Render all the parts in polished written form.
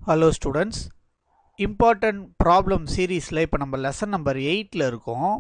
Hello students, important problem seriesல இப்போ நம்ம lesson number 8ல இருக்கோம்.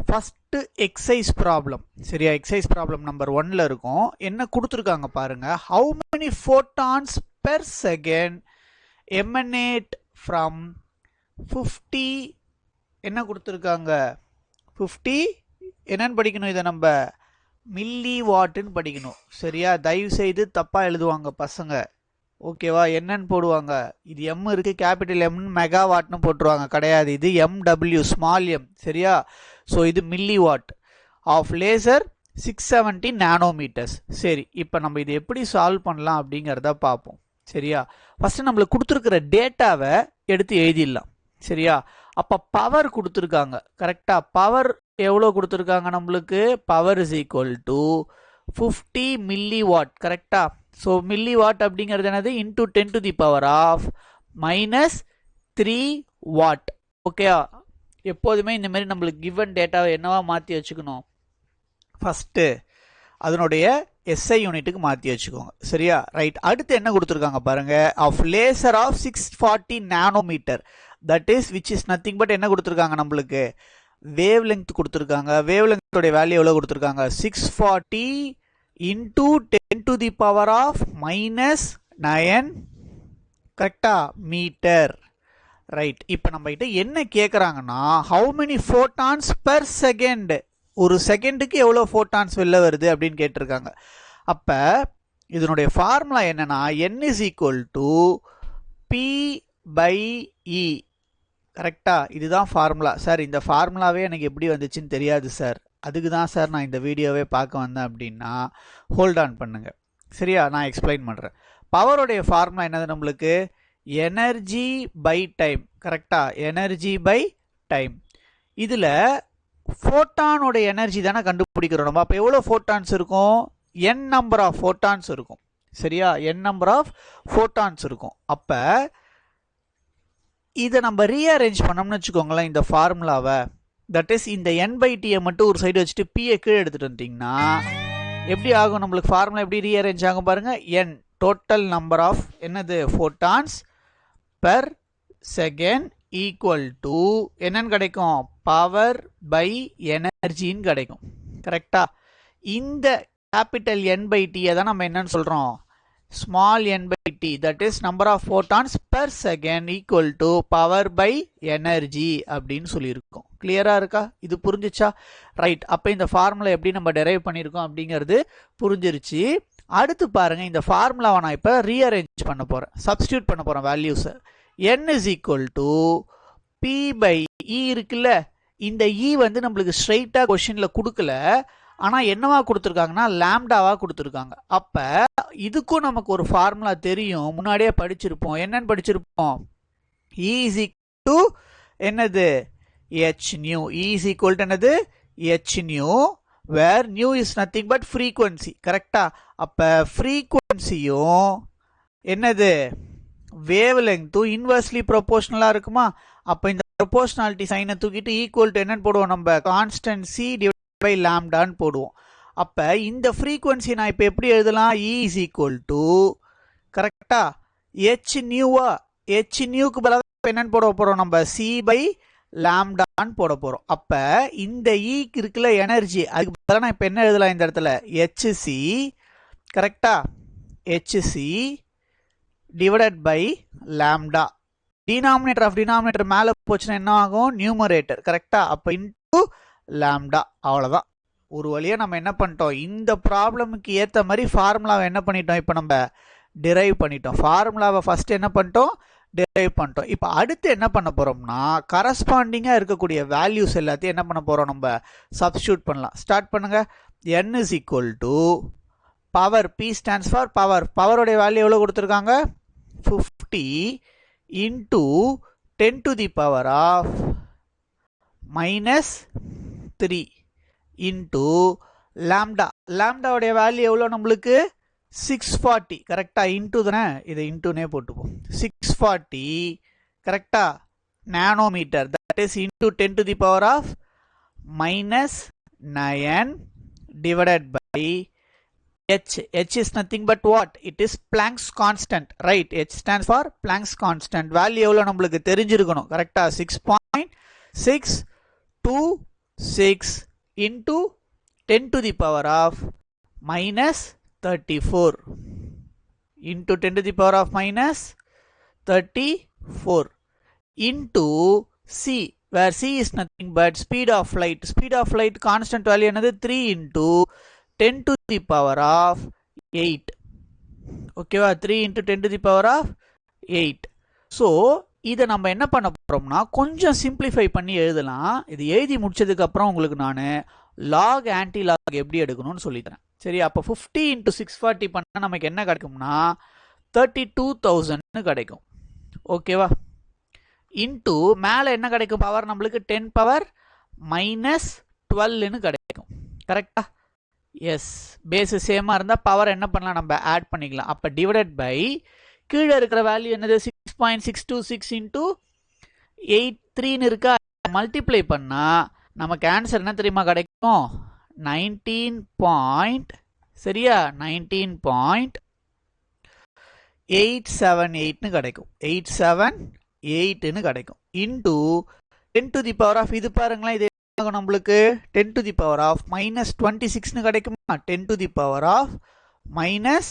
first exercise problem சரியா, exercise problem number 1ல இருக்கோம். என்ன கொடுத்திருக்காங்க பாருங்க, how many photons per second emanate from 50 என்ன கொடுத்திருக்காங்க 50 என்னன்னு படிக்கணும், இதை நம்ம மில்லி வாட்னு படிக்கணும் சரியா. தயவு செய்து தப்பா எழுதுவாங்க பசங்க, ஓகேவா. என்னன்னு போடுவாங்க, இது எம் இருக்கு, கேபிட்டல் எம்னு மெகாவாட்னு போட்டுருவாங்க, கிடையாது, இது எம்டபிள்யூ ஸ்மால் எம் சரியா. ஸோ இது milli watt of laser 670 nanometers. சரி, இப்போ நம்ம இது எப்படி சால்வ் பண்ணலாம் அப்படிங்கிறத பார்ப்போம் சரியா. ஃபர்ஸ்ட் நம்மளுக்கு கொடுத்துருக்கிற டேட்டாவை எடுத்து எழுதிடலாம் சரியா. அப்போ பவர் கொடுத்துருக்காங்க கரெக்டாக. பவர் எவ்வளோ கொடுத்துருக்காங்க நம்மளுக்கு, power is equal to 50 milli watt கரெக்டா. ஸோ மில்லி வாட் அப்படிங்கிறது என்னது, into 10 to the power of -3 what. Okay, எப்போதுமே இந்த மாதிரி நம்மளுக்கு கிவன் டேட்டாவை என்னவா மாற்றி வச்சுக்கணும், ஃபஸ்ட்டு அதனுடைய எஸ்ஐ யூனிட்டுக்கு மாற்றி வச்சுக்கோங்க சரியா. ரைட், அடுத்து என்ன கொடுத்துருக்காங்க பாருங்க, of laser of 640 nanometer, that is which is nothing but என்ன கொடுத்துருக்காங்க நம்மளுக்கு, வேவ் லெங்த் கொடுத்துருக்காங்க. வேவ் லெங்த்தோடைய வேல்யூ எவ்வளோ கொடுத்துருக்காங்க, 640 into 10 to the power of -9 கரெக்டா மீட்டர். ரைட், இப்போ நம்ம கிட்ட என்ன கேட்குறாங்கன்னா, how many photons per second, ஒரு செகண்டுக்கு எவ்வளோ ஃபோட்டான்ஸ் வெளில வருது அப்படின்னு கேட்டிருக்காங்க. அப்போ இதனுடைய ஃபார்முலா என்னன்னா, n is equal to p/e கரெக்டா. இதுதான் ஃபார்முலா. சார் இந்த ஃபார்முலாவே எனக்கு எப்படி வந்துச்சுன்னு தெரியாது சார், அதுக்கு தான் சார் நான் இந்த வீடியோவே பார்க்க வந்தேன் அப்படின்னா ஹோல்ட் ஆன் பண்ணுங்க சரியா, நான் எக்ஸ்பிளைன் பண்ணுறேன். பவருடைய ஃபார்முலா என்னது நம்மளுக்கு, எனர்ஜி பை டைம் கரெக்டா, எனர்ஜி பை டைம். இதில் ஃபோட்டானோட எனர்ஜி தானே கண்டுபிடிக்கிறோம் நம்ம. அப்போ எவ்வளோ ஃபோட்டான்ஸ் இருக்கும், n நம்பர் ஆஃப் ஃபோட்டான்ஸ் இருக்கும் சரியா, n நம்பர் ஆஃப் ஃபோட்டான்ஸ் இருக்கும். அப்போ இதை நம்ம ரீஅரேஞ்ச் பண்ணோம்னு வச்சுக்கோங்களேன் இந்த ஃபார்முலாவை, தட் இஸ் இந்த n/t மட்டும் ஒரு சைடு வச்சுட்டு p கீழே எடுத்துட்டு வந்துட்டீங்கன்னா எப்படி ஆகும் நம்மளுக்கு, ஃபார்முலா எப்படி ரீஅரேஞ்ச் ஆகும் பாருங்க, n டோட்டல் நம்பர் ஆஃப் என்னது photons per second equal to என்னன்னு கிடைக்கும், பவர் பை எனர்ஜின்னு கிடைக்கும் கரெக்டா. இந்த கேபிட்டல் n/t தான் நம்ம என்னன்னு சொல்றோம், small n/t, that is number of photons per second equal to power by energy அப்படின்னு சொல்லியிருக்கோம். கிளியரா இருக்கா, இது புரிஞ்சிச்சா. ரைட், அப்போ இந்த ஃபார்முலா எப்படி நம்ம டெரைவ் பண்ணியிருக்கோம் அப்படிங்கிறது புரிஞ்சிருச்சு. அடுத்து பாருங்க, இந்த ஃபார்முலாவை நான் இப்போ ரீஅரேஞ்ச் பண்ண போறேன், சப்ஸ்டியூட் பண்ண போறேன் வேல்யூஸை. n is equal to p/e இருக்குல்ல, இந்த e வந்து நம்மளுக்கு ஸ்ட்ரைட்டா கொஸ்டின்ல கொடுக்கல, ஆனால் என்னவா கொடுத்துருக்காங்கன்னா லாம்டாவா கொடுத்துருக்காங்க. அப்போ இதுக்கும் நமக்கு ஒரு ஃபார்முலா தெரியும், முன்னாடியே படிச்சிருப்போம். என்னன்னு படிச்சிருப்போம், E is equal to என்னது, h nu. E is equal to என்னது, h nu, where nu is nothing but frequency கரெக்டா. அப்போ ஃப்ரீக்குவன்சியும் என்னது வேவ் லெங்த்தும் இன்வெர்ஸ்லி ப்ரொபோர்ஷனலாக இருக்குமா. அப்போ இந்த ப்ரொபோர்ஷனாலிட்டி சைனை தூக்கிட்டு ஈக்குவல் டு என்னன்னு போடுவோம் நம்ம, கான்ஸ்டன்சி பை லாம்டான்னு போடுவோம். அப்போ இந்த ஃப்ரீக்குவன்சி நான் இப்போ எப்படி எழுதலாம், E is equal to கரெக்டா h நியூவா, h நியூக்கு பதிலாக என்னன்னு போட போகிறோம் நம்ம, C பை லாம்டான்னு போட போகிறோம். அப்போ இந்த ஈக்கு இருக்குல்ல எனர்ஜி, அதுக்கு பதிலாக நான் இப்போ என்ன எழுதலாம் இந்த இடத்துல, hc கரெக்டா, hc divided by lambda. Denominator of denominator மேலே போச்சுன்னா என்ன ஆகும், நியூமரேட்டர் கரெக்டா. அப்போ இன்டூ லாம்டா, அவ்வளோதான். ஒரு வழியாக நம்ம என்ன பண்ணிட்டோம், இந்த ப்ராப்ளமுக்கு ஏற்ற மாதிரி ஃபார்முலாவை என்ன பண்ணிட்டோம், இப்போ நம்ம டிரைவ் பண்ணிட்டோம். ஃபார்முலாவை ஃபர்ஸ்ட் என்ன பண்ணிட்டோம், டிரைவ் பண்ணிட்டோம். இப்போ அடுத்து என்ன பண்ண போகிறோம்னா, கரஸ்பாண்டிங்காக இருக்கக்கூடிய வேல்யூஸ் எல்லாத்தையும் என்ன பண்ண போகிறோம், நம்ம சப்ஸ்டியூட் பண்ணலாம். ஸ்டார்ட் பண்ணுங்க. n is equal to power, p stands for power, பவருடைய வேல்யூ எவ்வளோ கொடுத்துருக்காங்க, 50 into 10 to the power of -3 into lambda. லாம்டாவுடைய வேல்யூ எவ்வளோ நம்மளுக்கு, 640 கரெக்டா, இன்டூ தானே, இதை இன்டூனே போட்டுப்போம். 640 கரெக்டா nanometer, that is into 10 to the power of -9 divided by H is nothing but what? It is Planck's constant, right? H stands for Planck's constant. Value எவ்வளோ நம்மளுக்கு தெரிஞ்சிருக்கணும் கரெக்டா? 6.626 into 10 to the power of minus 34 into 10 to the power of minus 34 into C, where C is nothing but speed of light. Speed of light constant value another 3 into 10 to the power of 8. Okay, 3 into 10 to the power of 8. So, இதை நம்ம என்ன பண்ண போறோம்னா கொஞ்சம் simplify பண்ணி எழுதலாம். இது எழுதி முடிச்சதுக்கு அப்புறம் உங்களுக்கு நான் லாக் ஆன்டி லாக் எப்படி எடுக்கணும்னு சொல்லித்தரேன். சரி, அப்போ 50 into 640 பண்ணா நமக்கு என்ன கிடைக்கும்னா 32,000 கிடைக்கும். ஓகேவா? இன்டூ மேலே என்ன கிடைக்கும் பவர் நம்மளுக்கு 10 பவர் மைனஸ் 12ன்னு கிடைக்கும். கரெக்டா? எஸ், பேஸ் சேமாக இருந்தால் பவர் என்ன பண்ணலாம் நம்ம ஆட் பண்ணிக்கலாம். அப்போ டிவைடட் பை கீழே இருக்கிற வேல்யூ என்னது 6.626 இன்டூ 83ன்னு இருக்கா, மல்டிப்ளை பண்ணால் நமக்கு ஆன்சர் என்ன தெரியுமா கிடைக்கும்? 19. சரியா? 19.878ன்னு கிடைக்கும். 878ன்னு கிடைக்கும். Into 10 to the power of இது பாருங்களேன், இது நம்மளுக்கு 10 to the power of minus 26ன்னு கிடைக்குமா? 10 to the power of minus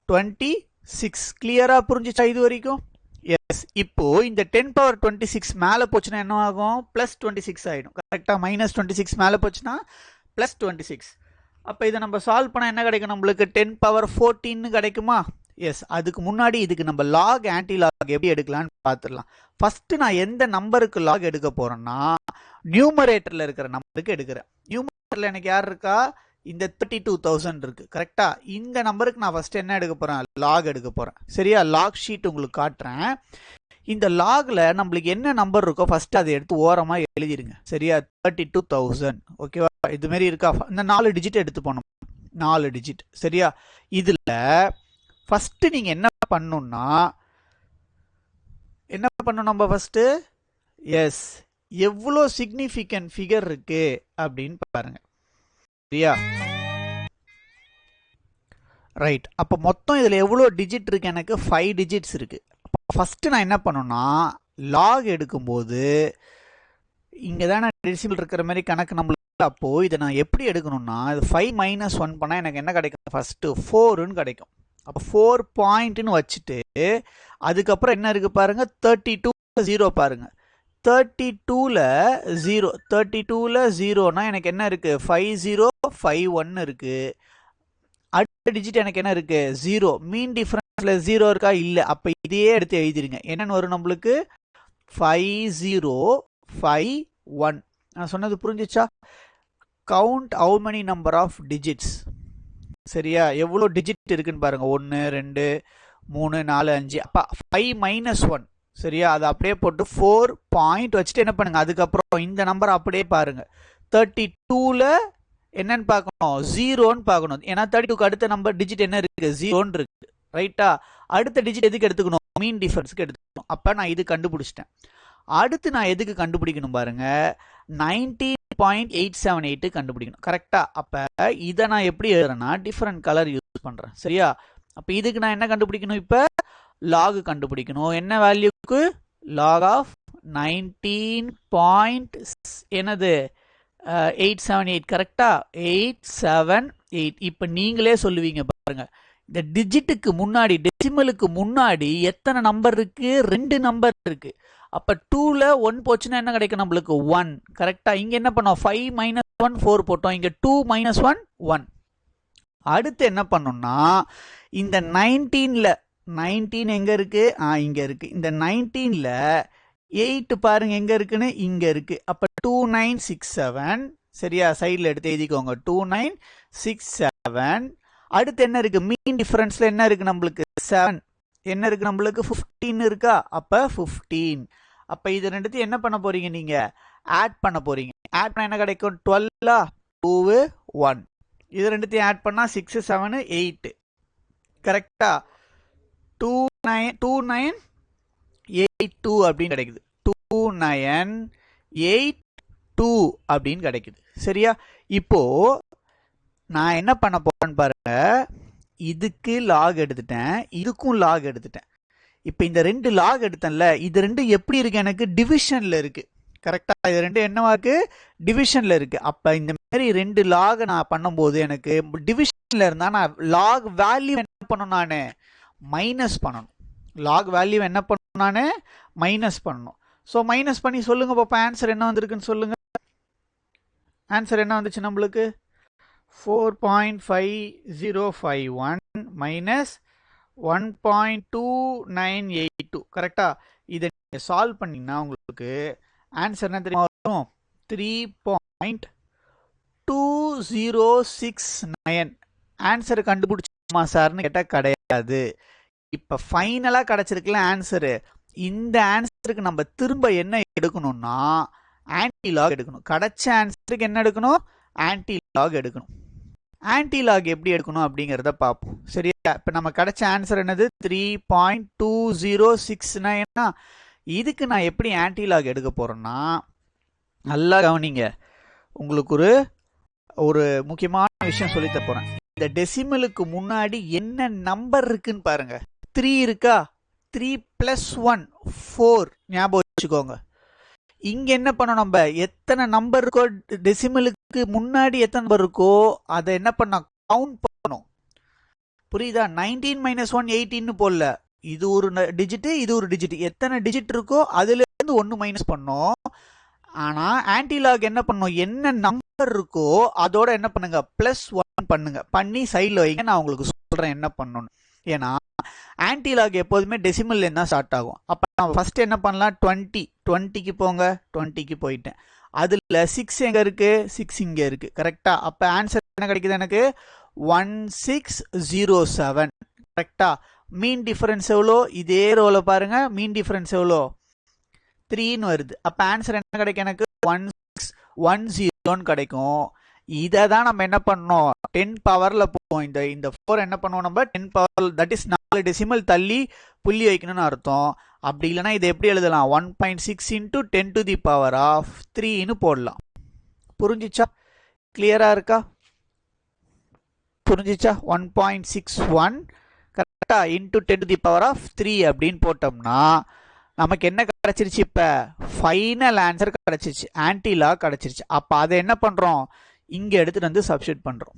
26. கிளியரா புரிஞ்சுச்சா இது வரைக்கும்? எஸ். இப்போ இந்த 10 power 26 மேலே போச்சுன்னா என்ன ஆகும்? பிளஸ் 26 ஆகிடும். கரெக்டாக? மைனஸ் 26 மேலே போச்சுன்னா பிளஸ் 26. அப்போ இதை நம்ம சால்வ் பண்ணால் என்ன கிடைக்கும் நம்மளுக்கு? 10 power 14ன்னு கிடைக்குமா? எஸ். அதுக்கு முன்னாடி இதுக்கு நம்ம லாக் ஆன்டி லாக் எப்படி எடுக்கலாம்னு பார்த்துடலாம். ஃபர்ஸ்ட் நான் எந்த நம்பருக்கு லாக் எடுக்க போறேன்னா நியூமரேட்டர்ல இருக்கிற நம்பருக்கு எடுக்கிறேன். நியூமரேட்டர்ல எனக்கு யார் இருக்கா? இந்த 32,000 இருக்கு. கரெக்டா? இந்த நம்பருக்கு நான் ஃபர்ஸ்ட் என்ன எடுக்க போறேன்? லாக் எடுக்க போறேன். சரியா? லாக் ஷீட் உங்களுக்கு காட்டுறேன். இந்த லாக்ல நம்மளுக்கு என்ன நம்பர் இருக்கோ ஃபர்ஸ்ட் அதை எடுத்து ஓரமா எழுதிருங்க. சரியா? 32,000. ஓகேவா? இது மாதிரி இருக்கா? இந்த 4 டிஜிட் எடுத்து போனோம். 4 டிஜிட். சரியா? இதுல ஃபர்ஸ்ட் நீங்க என்ன பண்ணணும்னா நம்ம ஃபர்ஸ்ட் எஸ் எவ்வளோ சிக்னிஃபிகன்ட் ஃபிகர் இருக்கு அப்படின்னு பாருங்க. சரியா? ரைட். அப்போ மொத்தம் இதில் எவ்வளோ டிஜிட் இருக்கு? எனக்கு 5 டிஜிட்ஸ் இருக்கு. ஃபர்ஸ்ட் நான் என்ன பண்ணணும்னா லாக் எடுக்கும்போது இங்கே தானே டெசிமல் இருக்கிற மாதிரி கணக்கு நம்மளுக்கு. அப்போ இதை நான் எப்படி எடுக்கணும்னா இது 5 மைனஸ் 1 பண்ணால் எனக்கு என்ன கிடைக்கும்? ஃபர்ஸ்ட் 4ன்னு கிடைக்கும். அப்போ 4 பாயிண்ட்னு வச்சுட்டு அதுக்கப்புறம் என்ன இருக்கு பாருங்க? 32 0 பாருங்க. 32ல 0, 32ல 0னா எனக்கு என்ன இருக்கு? 5051 இருக்கு. அடுத்த டிஜிட் எனக்கு என்ன இருக்கு? 0. மீன் டிஃபரன்ஸ்ல 0 இருக்கா? இல்ல. அப்ப இதையே எடுத்து எழுதிருங்க. என்னன்னு வரும் நம்மளுக்கு? 5051. நான் சொன்னது புரிஞ்சுச்சா? Count how many number of digits. சரியா? எவ்வளோ டிஜிட் இருக்குன்னு பாருங்க. 1 2 3 4 5. அப்ப 5 மைனஸ் 1. சரியா? அதை அப்படியே போட்டு 4 பாயிண்ட் வச்சுட்டு என்ன பண்ணுங்க? அதுக்கப்புறம் இந்த நம்பர் அப்படியே பாருங்க. 32ல என்னன்னு பார்க்கணும்? 0ன்னு பார்க்கணும். ஏன்னா 32க்கு அடுத்த நம்பர் டிஜிட் என்ன இருக்கு? 0ன்னு இருக்கு. ரைட்டா? அடுத்த டிஜிட் எதுக்கு எடுத்துக்கணும்? மீன் டிஃபரன்ஸ்க்கு எடுத்துக்கணும். அப்ப நான் இது கண்டுபிடிச்சிட்டேன். அடுத்து நான் எதுக்கு கண்டுபிடிக்கணும் பாருங்க? 19.878 கண்டுபிடிக்கணும். கரெக்டா? அப்ப இதை நான் எப்படி எழுதுறேன்னா டிஃபரெண்ட் கலர் யூஸ் பண்றேன். சரியா? அப்ப இதுக்கு நான் என்ன கண்டுபிடிக்கணும்? இப்ப லாக் கண்டுபிடிக்கணும். என்ன வேல்யூக்கு? Lock of 19. என்னது? 878. கரெக்டா? 878. இப்ப நீங்களே சொல்லுவீங்க பாருங்க, இந்த டிஜிட்டுக்கு முன்னாடி டெசிமலுக்கு முன்னாடி எத்தனை நம்பர் இருக்கு? 2 நம்பர் இருக்கு. அப்ப 2ல 1 போச்சுன்னா என்ன கிடைக்கும் நம்மளுக்கு? 1. கரெக்டா? இங்க என்ன பண்ணோம்? 5 மைனஸ் 1 4 போட்டோம். இங்க 2 மைனஸ் 1 1. அடுத்து என்ன பண்ணோம்னா இந்த 19 எங்க இருக்கு? இங்க இருக்கு. இந்த 19ல 8 பாருங்க எங்க இருக்குன்னு? இங்க இருக்கு. அப்ப 2967. சரியா? சைட்ல எடுத்து எழுதிக்கோங்க. 2967. அடுத்து என்ன இருக்கு? மீன் டிஃபரன்ஸ்ல என்ன இருக்கு நம்மளுக்கு? 7. என்ன இருக்கு நம்மளுக்கு? 15 இருக்கா? அப்ப 15. அப்ப இது ரெண்டுத்தையும் என்ன பண்ண போறீங்க? நீங்க ஆட் பண்ண போறீங்க. ஆட் பண்ணா என்ன கிடைக்கும்? 12 2 1. இது ரெண்டுத்தையும் ஆட் பண்ணா 6 7 8. கரெக்டா? 2982 அப்படின்னு கிடைக்குது. 2982 அப்படின்னு கிடைக்குது. சரியா? இப்போ நான் என்ன பண்ண போறேன்னு பாருங்க, இதுக்கு லாக் எடுத்துட்டேன், இதுக்கும் லாக் எடுத்துட்டேன். இப்போ இந்த ரெண்டு லாக் எடுத்தேன்ல, இது ரெண்டு எப்படி இருக்கு, எனக்கு டிவிஷன்ல இருக்கு. கரெக்டா, இது ரெண்டு என்னவா இருக்கு, டிவிஷன்ல இருக்கு. அப்ப இந்த மாதிரி ரெண்டு லாக் நான் பண்ணும்போது எனக்கு டிவிஷன்ல இருந்தா நான் லாக் வேல்யூ என்ன பண்ணணும், நான் மைனஸ் பண்ணணும். லாக் வேல்யூ என்ன பண்ணணும், நான் மைனஸ் பண்ணணும். ஸோ மைனஸ் பண்ணி சொல்லுங்க பாப்பா, ஆன்சர் என்ன வந்திருக்குன்னு சொல்லுங்க. ஆன்சர் என்ன வந்துச்சு நம்மளுக்கு, 4.5051 மைனஸ் 1.2982. கரெக்டா, இதை நீங்கள் சால்வ் பண்ணிங்கன்னா உங்களுக்கு ஆன்சர் என்ன தெரியுமா வரும், 3.2069. ஆன்சர் கண்டுபிடிச்சுமா சார்னு கேட்டால் கிடையாது. இப்போ ஃபைனலாக கிடச்சிருக்கல ஆன்சரு. இந்த ஆன்சருக்கு நம்ம திரும்ப என்ன எடுக்கணும்னா ஆன்டி லாக் எடுக்கணும். கிடைச்ச ஆன்சருக்கு என்ன எடுக்கணும், ஆன்டி லாக் எடுக்கணும். ஆன்டி லாக் எப்படி எடுக்கணும் அப்படிங்கிறத பார்ப்போம். சரியா, இப்போ நம்ம கிடைச்ச ஆன்சர் என்னது, 3.2069. இதுக்கு நான் எப்படி ஆன்டி லாக் எடுக்க போறேன்னா, நல்லா கவனிங்க, உங்களுக்கு ஒரு முக்கியமான விஷயம் சொல்லி தர போறேன். இந்த டெசிமலுக்கு முன்னாடி என்ன நம்பர் இருக்குன்னு பாருங்க. 3 இருக்கா, 3 + 1 4 ஞாபகம் வச்சுக்கோங்க. இங்க என்ன பண்ணணும், நம்ம எத்தனை நம்பர் இருக்கோ டெசிமலுக்கு முன்னாடி எத்தனை நம்பர் இருக்கோ அதை என்ன பண்ண கவுண்ட் பண்ணணும். புரியுதா, 19 - 1 18 போடல, இது ஒரு டிஜிட், இது ஒரு டிஜிட், எத்தனை டிஜிட் இருக்கோ அதுல இருந்து 1 மைனஸ் பண்ணோம். ஆனா ஆன்டி லாக் என்ன பண்ணும், என்ன நம்பர் இருக்கோ அதோட என்ன பண்ணுங்க, +1 பண்ணுங்க, பண்ணி சைடில் வைங்க. நான் உங்களுக்கு சொல்றேன் என்ன பண்ணணும். ஏன்னா ஆன்டி லாக் எப்போதுமே டெசிமல்ல இருந்தா ஸ்டார்ட் ஆகும். அப்ப நான் ஃபர்ஸ்ட் என்ன பண்ணலாம், 20க்கு போங்க, 20க்கு போயிட்டேன். அதுல 6 எங்க இருக்கு, 6 இங்க இருக்கு. கரெக்டா, அப்ப ஆன்சர் என்ன கிடைக்குது எனக்கு, 1607. கரெக்டா, மீன் டிஃபரன்ஸ் எவ்வளோ, இதே ரோல பாருங்க, மீன் டிஃபரன்ஸ் எவ்வளோ, 3ன்னு வருது. அப்ப ஆன்சர் என்ன கிடைக்கும், எனக்கு 1610 கிடைக்கும். இதை தான் நம்ம என்ன பண்ணோம், 10 பவர்ல போவோம். இந்த 4 என்ன பண்ணுவோம், நம்ம 10 பவர், தட் இஸ் 4 டெசிமல் தள்ளி புள்ளி வைக்கணும்னு அர்த்தம். அப்படி இல்லைன்னா இதை எப்படி எழுதலாம், 1.6 × 10⁻³ போடலாம். புரிஞ்சிச்சா, கிளியரா இருக்கா, புரிஞ்சிச்சா, 1.61 கரெக்டா × 10⁻³ அப்படின்னு போட்டோம்னா நமக்கு என்ன கிடைச்சிருச்சு, இப்ப ஃபைனல் ஆன்சர் கிடைச்சிருச்சு, ஆன்டி லாக் கிடைச்சிருச்சு. அப்ப அதை என்ன பண்றோம், இங்க எடுத்துட்டு வந்து சப்ஸ்டிட்யூட் பண்றோம்.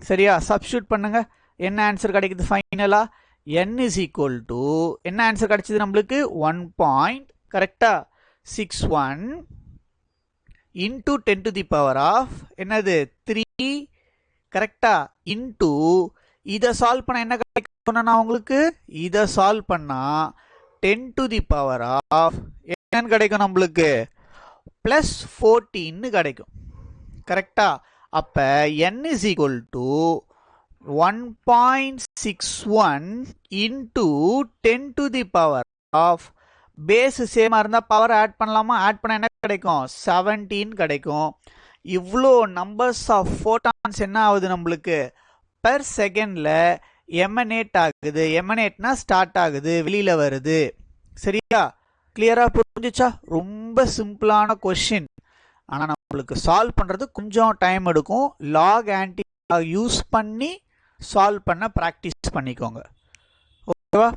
சரியா, சப்ஸ்டிட்யூட் பண்ணுங்க, என்ன ஆன்சர் கிடைக்குது ஃபைனலா, n = என்ன ஆன்சர் கிடைச்சது நம்மளுக்கு, 1. கரெக்டா 61 × 10⁻³ என்னது 3. கரெக்டா இன்டூ இதை சால்வ் பண்ண என்ன கிடைக்கும் உங்களுக்கு, இதை சால்வ் பண்ணா 10⁻³ என்னன்னு கிடைக்கும் நம்மளுக்கு, +14 கிடைக்கும். கரெக்டா, அப்ப n = 1.61 × 10⁻³ பேஸ் சேமா இருந்தா பவர் ஆட் பண்ணலாமா, ஆட் பண்ண என்ன கிடைக்கும், 17 கிடைக்கும். இவ்வளோ நம்பர்ஸ் ஆஃப் ஃபோட்டான்ஸ் என்ன ஆகுது நம்மளுக்கு பெர் செகண்ட்ல எமனேட் ஆகுது. எமனேட்னா ஸ்டார்ட் ஆகுது, வெளியில வருது. சரியா, கிளியரா புரிஞ்சுச்சா, ரொம்ப சிம்பிளான கொஸ்டின். ஆனா நம்மளுக்கு சால்வ் பண்றது கொஞ்சம் டைம் எடுக்கும். லாக் ஆன்டி யூஸ் பண்ணி சால்வ் பண்ண பிராக்டிஸ் பண்ணிக்கோங்க. ஓகேவா.